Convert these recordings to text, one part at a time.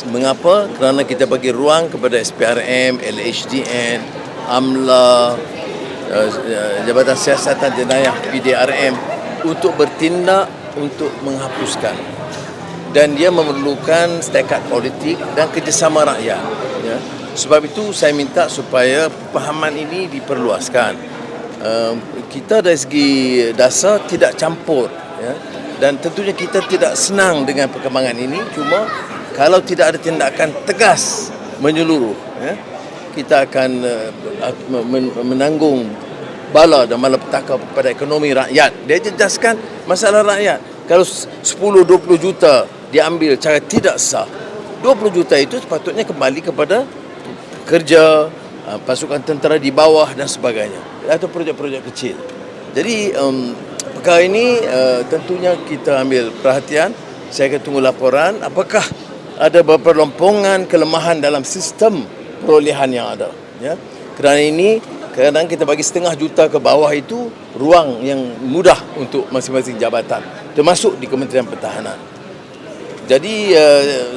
Mengapa? Kerana kita bagi ruang kepada SPRM, LHDN, AMLA, Jabatan Siasatan Jenayah PDRM untuk bertindak untuk menghapuskan. Dan dia memerlukan tekad politik dan kerjasama rakyat. Ya. Sebab itu saya minta supaya pemahaman ini diperluaskan. Kita dari segi dasar tidak campur. Ya. Dan tentunya kita tidak senang dengan perkembangan ini. Cuma kalau tidak ada tindakan tegas menyeluruh, ya, kita akan menanggung bala dan malapetaka kepada ekonomi rakyat. Dia jejaskan masalah rakyat. Kalau 10-20 juta diambil cara tidak sah, 20 juta itu sepatutnya kembali kepada kerja, pasukan tentera di bawah dan sebagainya, atau projek-projek kecil. Jadi perkara ini tentunya kita ambil perhatian. Saya akan tunggu laporan apakah ada beberapa lompongan, kelemahan dalam sistem perolehan yang ada. Ya. Kerana ini kadang kita bagi 0,5 juta ke bawah itu ruang yang mudah untuk masing-masing jabatan, termasuk di Kementerian Pertahanan. Jadi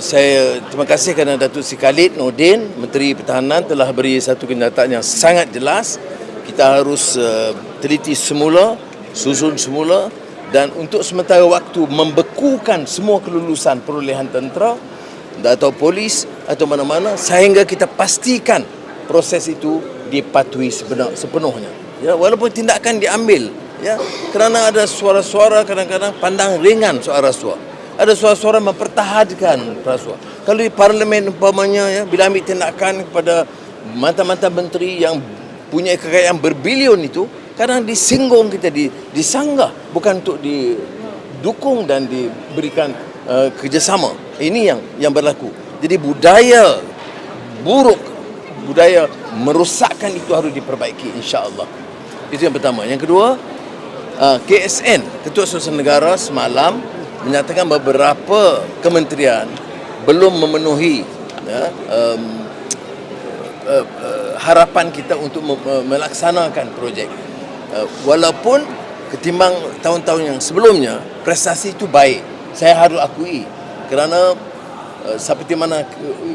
saya terima kasih kerana Datuk Seri Khalid Nordin, Menteri Pertahanan, telah beri satu kenyataan yang sangat jelas. Kita harus teliti semula, susun semula, dan untuk sementara waktu membekukan semua kelulusan perolehan tentera atau polis atau mana-mana sehingga kita pastikan proses itu dipatuhi sepenuhnya. Ya, walaupun tindakan diambil, ya, kerana ada suara-suara kadang-kadang pandang ringan soal rasuah. Ada suara-suara mempertahankan rasuah. Kalau di parlimen umpamanya, ya, bila ambil tindakan kepada mantan-mantan menteri yang punya kekayaan berbilion itu, kadang disinggung kita, disanggah, bukan untuk didukung dan diberikan kerjasama. Ini yang berlaku. Jadi budaya buruk, budaya merosakkan itu harus diperbaiki, insya-Allah. Itu yang pertama. Yang kedua, KSN, Ketua Surusan Negara semalam menyatakan beberapa kementerian belum memenuhi, ya, harapan kita untuk melaksanakan projek. Walaupun ketimbang tahun-tahun yang sebelumnya, prestasi itu baik. Saya harus akui. Kerana seperti mana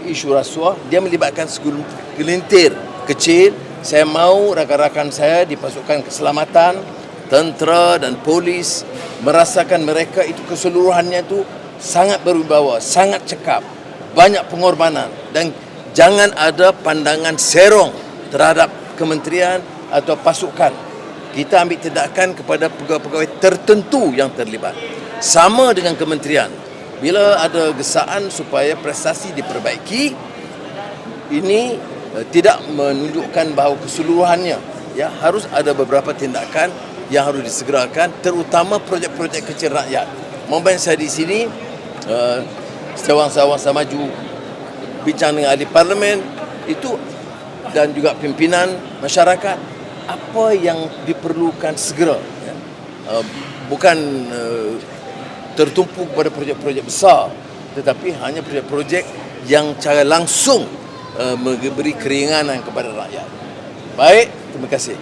isu rasuah, dia melibatkan segelintir kecil. Saya mahu rakan-rakan saya di pasukan keselamatan, tentera dan polis merasakan mereka itu keseluruhannya itu sangat berwibawa, sangat cekap, banyak pengorbanan, dan jangan ada pandangan serong terhadap kementerian atau pasukan. Kita ambil tindakan kepada pegawai-pegawai tertentu yang terlibat. Sama dengan kementerian. Bila ada gesaan supaya prestasi diperbaiki, ini tidak menunjukkan bahawa keseluruhannya, ya, harus ada beberapa tindakan yang harus disegerakan, terutama projek-projek kecil rakyat. Momen saya di sini, sewang-sewang maju bincang dengan ahli parlimen itu dan juga pimpinan masyarakat, apa yang diperlukan segera, ya. Bukan tertumpu pada projek-projek besar, tetapi hanya projek-projek yang cara langsung memberi keringanan kepada rakyat. Baik, terima kasih.